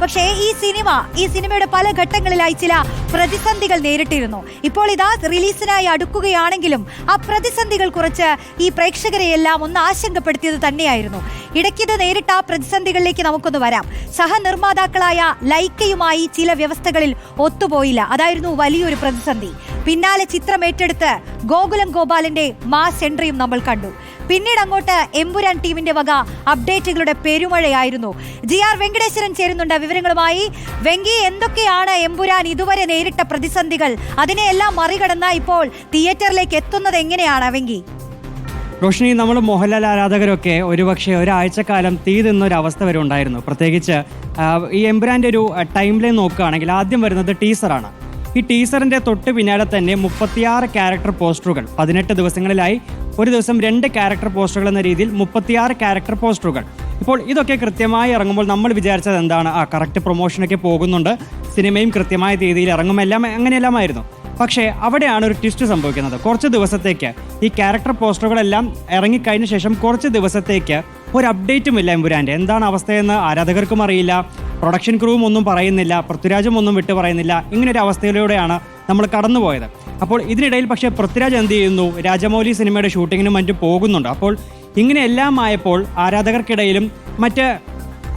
പക്ഷേ ഈ സിനിമയുടെ പല ഘട്ടങ്ങളിലായി ചില പ്രതിസന്ധികൾ നേരിട്ടിരുന്നു. ഇപ്പോൾ ഇതാ റിലീസിനായി അടുക്കുകയാണെങ്കിലും ആ പ്രതിസന്ധികൾ കുറച്ച് ഈ പ്രേക്ഷകരെ എല്ലാം ഒന്ന് ആശങ്കപ്പെടുത്തിയത് തന്നെയായിരുന്നു. ഇടയ്ക്കിത് നേരിട്ട ആ പ്രതിസന്ധികളിലേക്ക് നമുക്കൊന്ന് വരാം. സഹനിർമ്മാതാക്കളായ ലൈക്കയുമായി ചില വ്യവസ്ഥകളിൽ ഒത്തുപോയില്ല. അതായിരുന്നു വലിയൊരു പ്രതിസന്ധി. പിന്നാലെ ചിത്രം ഏറ്റെടുത്ത് ഗോകുലം ഗോപാലന്റെ മാസ് എൻട്രിയും നമ്മൾ കണ്ടു. പിന്നീട് അങ്ങോട്ട് എമ്പുരാൻ ടീമിന്റെ വക അപ്ഡേറ്റുകളുടെ പെരുമഴയായിരുന്നു. GR വെങ്കടേശ്വരൻ ചേരുന്നുണ്ട് വിവരങ്ങളുമായി. വെങ്കി, എന്തൊക്കെയാണ് എമ്പുരാൻ ഇതുവരെ നേരിട്ട പ്രതിസന്ധികൾ? അതിനെയെല്ലാം മറികടന്ന ഇപ്പോൾ തിയേറ്ററിലേക്ക് എത്തുന്നത് എങ്ങനെയാണ് വെങ്കി? റോഷിനി, നമ്മൾ മോഹൻലാൽ ആരാധകരൊക്കെ ഒരുപക്ഷെ ഒരാഴ്ചക്കാലം തീ തിന്നൊരവസ്ഥ വരെ ഉണ്ടായിരുന്നു. പ്രത്യേകിച്ച് ഈ എമ്പുരാൻ്റെ ഒരു ടൈം ലൈൻ നോക്കുകയാണെങ്കിൽ ആദ്യം വരുന്നത് ടീസറാണ്. ഈ ടീസറിൻ്റെ തൊട്ട് പിന്നാലെ തന്നെ 36 ക്യാരക്ടർ പോസ്റ്ററുകൾ, 18 ദിവസങ്ങളിലായി ഒരു ദിവസം 2 ക്യാരക്ടർ പോസ്റ്ററുകൾ എന്ന രീതിയിൽ 36 ക്യാരക്ടർ പോസ്റ്ററുകൾ. ഇപ്പോൾ ഇതൊക്കെ കൃത്യമായി ഇറങ്ങുമ്പോൾ നമ്മൾ വിചാരിച്ചത് എന്താണ്, കറക്റ്റ് പ്രൊമോഷനൊക്കെ പോകുന്നുണ്ട്, സിനിമയും കൃത്യമായ തീയതിയിൽ ഇറങ്ങുമെല്ലാം അങ്ങനെയെല്ലാമായിരുന്നു. പക്ഷേ അവിടെയാണ് ഒരു ട്വിസ്റ്റ് സംഭവിക്കുന്നത്. കുറച്ച് ദിവസത്തേക്ക് ഈ ക്യാരക്ടർ പോസ്റ്ററുകളെല്ലാം ഇറങ്ങിക്കഴിഞ്ഞ ശേഷം കുറച്ച് ദിവസത്തേക്ക് ഒരു അപ്ഡേറ്റും ഇല്ല എമ്പുരാൻ്റെ. എന്താണ് അവസ്ഥയെന്ന് ആരാധകർക്കും അറിയില്ല, പ്രൊഡക്ഷൻ ക്രൂവും ഒന്നും പറയുന്നില്ല, പൃഥ്വിരാജും ഒന്നും വിട്ടു പറയുന്നില്ല. ഇങ്ങനൊരു അവസ്ഥയിലൂടെയാണ് നമ്മൾ കടന്നുപോയത്. അപ്പോൾ ഇതിനിടയിൽ പക്ഷേ പൃഥ്വിരാജ് എന്ത് ചെയ്യുന്നു, രാജമൗലി സിനിമയുടെ ഷൂട്ടിങ്ങിനും മറ്റും പോകുന്നുണ്ട്. അപ്പോൾ ഇങ്ങനെയെല്ലാം ആയപ്പോൾ ആരാധകർക്കിടയിലും മറ്റ്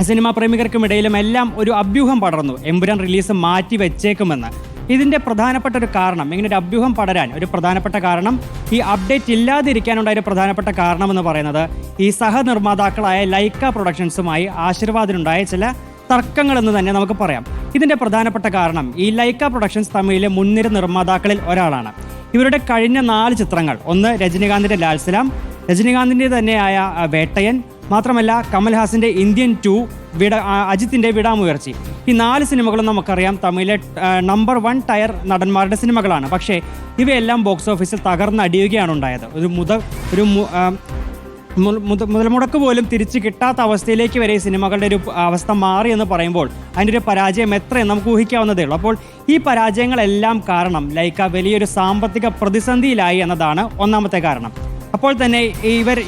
സിനിമാ പ്രേമികർക്കുമിടയിലും എല്ലാം ഒരു അഭ്യൂഹം പടർന്നു, എമ്പുരാൻ റിലീസ് മാറ്റി വെച്ചേക്കുമെന്ന്. ഇതിൻ്റെ പ്രധാനപ്പെട്ട ഒരു കാരണം, ഇങ്ങനെ ഒരു അഭ്യൂഹം പടരാൻ ഒരു പ്രധാനപ്പെട്ട കാരണം, ഈ അപ്ഡേറ്റ് ഇല്ലാതിരിക്കാനുണ്ടായ ഒരു പ്രധാനപ്പെട്ട കാരണം എന്ന് പറയുന്നത് ഈ സഹനിർമ്മാതാക്കളായ ലൈക്ക പ്രൊഡക്ഷൻസുമായി ആശീർവാദിനുണ്ടായ ചില തർക്കങ്ങളെന്ന് തന്നെ നമുക്ക് പറയാം. ഇതിൻ്റെ പ്രധാനപ്പെട്ട കാരണം ഈ ലൈക്ക പ്രൊഡക്ഷൻസ് തമിഴിലെ മുൻനിര നിർമ്മാതാക്കളിൽ ഒരാളാണ്. ഇവരുടെ കഴിഞ്ഞ 4 ചിത്രങ്ങൾ, ഒന്ന് രജനികാന്തിൻ്റെ ലാൽസലാം, രജനികാന്തിൻ്റെ തന്നെയായ വേട്ടയൻ, മാത്രമല്ല കമൽഹാസൻ്റെ ഇന്ത്യൻ 2, അജിത്തിൻ്റെ വിടാമുയർച്ചി. ഈ 4 സിനിമകളും നമുക്കറിയാം തമിഴിലെ നമ്പർ 1 ടയർ നടന്മാരുടെ സിനിമകളാണ്. പക്ഷേ ഇവയെല്ലാം ബോക്സ് ഓഫീസിൽ തകർന്നടിയുകയാണ് ഉണ്ടായത്. മുതൽ മുടക്ക് പോലും തിരിച്ച് കിട്ടാത്ത അവസ്ഥയിലേക്ക് വരെ ഈ സിനിമകളുടെ ഒരു അവസ്ഥ മാറി എന്ന് പറയുമ്പോൾ അതിൻ്റെ ഒരു പരാജയം എത്രയെന്ന് നമുക്ക് ഊഹിക്കാവുന്നതേ ഉള്ളൂ. അപ്പോൾ ഈ പരാജയങ്ങളെല്ലാം കാരണം ലൈക്ക വലിയൊരു സാമ്പത്തിക പ്രതിസന്ധിയിലായി എന്നതാണ് ഒന്നാമത്തെ കാരണം. അപ്പോൾ തന്നെ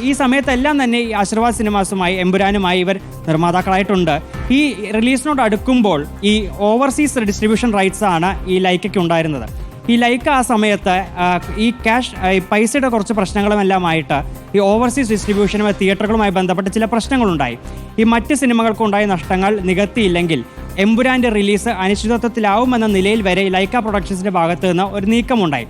ഈ സമയത്തെല്ലാം തന്നെ ഈ ആശീർവാദ് സിനിമാസുമായി എമ്പുരാനുമായി ഇവർ നിർമ്മാതാക്കളായിട്ടുണ്ട്. ഈ റിലീസിനോട് അടുക്കുമ്പോൾ ഈ ഓവർസീസ് ഡിസ്ട്രിബ്യൂഷൻ റൈറ്റ്സ് ആണ് ഈ ലൈക്കയ്ക്ക് ഉണ്ടായിരുന്നത്. ഈ ലൈക്ക ആ സമയത്ത് ഈ പൈസയുടെ കുറച്ച് പ്രശ്നങ്ങളുമെല്ലാമായിട്ട് ഈ ഓവർസീസ് ഡിസ്ട്രിബ്യൂഷനുമായി തിയേറ്ററുകളുമായി ബന്ധപ്പെട്ട് ചില പ്രശ്നങ്ങളുണ്ടായി. ഈ മറ്റ് സിനിമകൾക്കുണ്ടായ നഷ്ടങ്ങൾ നികത്തിയില്ലെങ്കിൽ എമ്പുരാൻ്റെ റിലീസ് അനിശ്ചിതത്വത്തിലാവുമെന്ന നിലയിൽ വരെ ലൈക്ക പ്രൊഡക്ഷൻസിൻ്റെ ഭാഗത്ത് നിന്ന് ഒരു നീക്കമുണ്ടായി.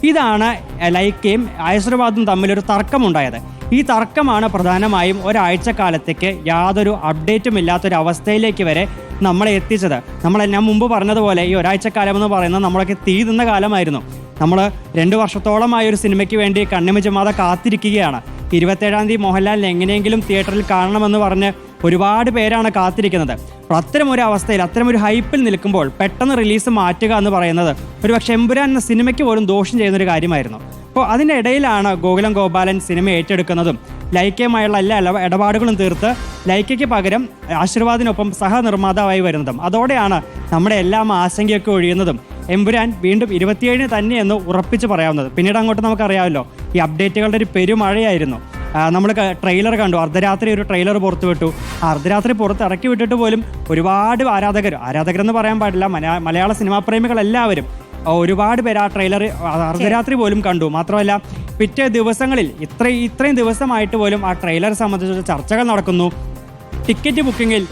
ഇതാണ് ലൈക്കയും ആശീർവാദും തമ്മിലൊരു തർക്കമുണ്ടായത്. ഈ തർക്കമാണ് പ്രധാനമായും ഒരാഴ്ചക്കാലത്തേക്ക് യാതൊരു അപ്ഡേറ്റും ഇല്ലാത്തൊരവസ്ഥയിലേക്ക് വരെ നമ്മളെ എത്തിച്ചത്. ഞാൻ മുമ്പ് പറഞ്ഞതുപോലെ ഈ ഒരാഴ്ചക്കാലം എന്ന് പറയുന്നത് നമ്മളൊക്കെ തീ നിന്ന കാലമായിരുന്നു. നമ്മൾ 2 വർഷത്തോളമായ ഒരു സിനിമയ്ക്ക് വേണ്ടി കണ്ണിമ കാത്തിരിക്കുകയാണ്. 27-ാം തീയതി മോഹൻലാലിനെ എങ്ങനെയെങ്കിലും തിയേറ്ററിൽ കാണണമെന്ന് പറഞ്ഞ് ഒരുപാട് പേരാണ് കാത്തിരിക്കുന്നത്. അപ്പോൾ അത്തരമൊരു അവസ്ഥയിൽ, അത്തരമൊരു ഹൈപ്പിൽ നിൽക്കുമ്പോൾ പെട്ടെന്ന് റിലീസ് മാറ്റുക എന്ന് പറയുന്നത് ഒരുപക്ഷെ എമ്പുരാൻ എന്ന സിനിമയ്ക്ക് പോലും ദോഷം ചെയ്യുന്നൊരു കാര്യമായിരുന്നു. അപ്പോൾ അതിൻ്റെ ഇടയിലാണ് ഗോകുലം ഗോപാലൻ സിനിമ ഏറ്റെടുക്കുന്നതും ലൈക്കയുമായുള്ള എല്ലാ ഇടപാടുകളും തീർത്ത് ലൈക്കയ്ക്ക് പകരം ആശീർവാദിനൊപ്പം സഹനിർമ്മാതാവായി വരുന്നതും. അതോടെയാണ് നമ്മുടെ എല്ലാം ആശങ്കയൊക്കെ ഒഴിയുന്നതും എമ്പുരാൻ വീണ്ടും 27-ന് തന്നെയെന്ന് ഉറപ്പിച്ച് പറയാവുന്നത്. പിന്നീട് അങ്ങോട്ട് നമുക്കറിയാമല്ലോ, ഈ അപ്ഡേറ്റുകളുടെ ഒരു പെരുമഴയായിരുന്നു. നമ്മൾ ട്രെയിലർ കണ്ടു, അർദ്ധരാത്രി ഒരു ട്രെയിലർ പുറത്തുവിട്ടു. അർദ്ധരാത്രി പുറത്ത് ഇറക്കി വിട്ടിട്ട് പോലും ഒരുപാട് ആരാധകരെന്ന് പറയാൻ പാടില്ല, മലയാള സിനിമാ പ്രേമികളെല്ലാവരും ഒരുപാട് പേര് ആ ട്രെയിലർ അർദ്ധരാത്രി പോലും കണ്ടു. മാത്രമല്ല പിറ്റേ ദിവസങ്ങളിൽ ഇത്രയും ദിവസമായിട്ട് പോലും ആ ട്രെയിലർ സംബന്ധിച്ച ചർച്ചകൾ നടക്കുന്നു. ടിക്കറ്റ് ബുക്കിങ്ങിൽ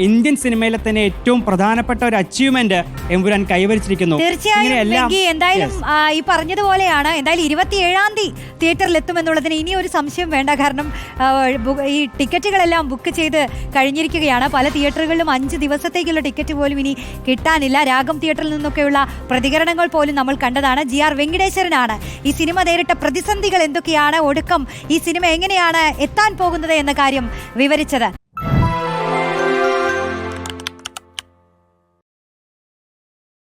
ഇന്ത്യൻ സിനിമയിലെ തന്നെ ഏറ്റവും പ്രധാനപ്പെട്ട ഒരു അച്ചീവ്മെന്റ് എമ്പുരാൻ കൈവരിച്ചിരിക്കുന്നു. തീർച്ചയായും എന്തായാലും ഈ പറഞ്ഞതുപോലെയാണ്. എന്തായാലും 27-ാം തീയതി തിയേറ്ററിൽ എത്തുമെന്നുള്ളതിന് ഇനി ഒരു സംശയം വേണ്ട. കാരണം ഈ ടിക്കറ്റുകളെല്ലാം ബുക്ക് ചെയ്ത് കഴിഞ്ഞിരിക്കുകയാണ്. പല തിയേറ്ററുകളിലും 5 ദിവസത്തേക്കുള്ള ടിക്കറ്റ് പോലും ഇനി കിട്ടാനില്ല. രാഗം തിയേറ്ററിൽ നിന്നൊക്കെയുള്ള പ്രതികരണങ്ങൾ പോലും നമ്മൾ കണ്ടതാണ്. GR വെങ്കടേശ്വരനാണ് ഈ സിനിമ നേരിട്ട പ്രതിസന്ധികൾ എന്തൊക്കെയാണ്, ഒടുക്കം ഈ സിനിമ എങ്ങനെയാണ് എത്താൻ പോകുന്നത് എന്ന കാര്യം വിവരിച്ചത്.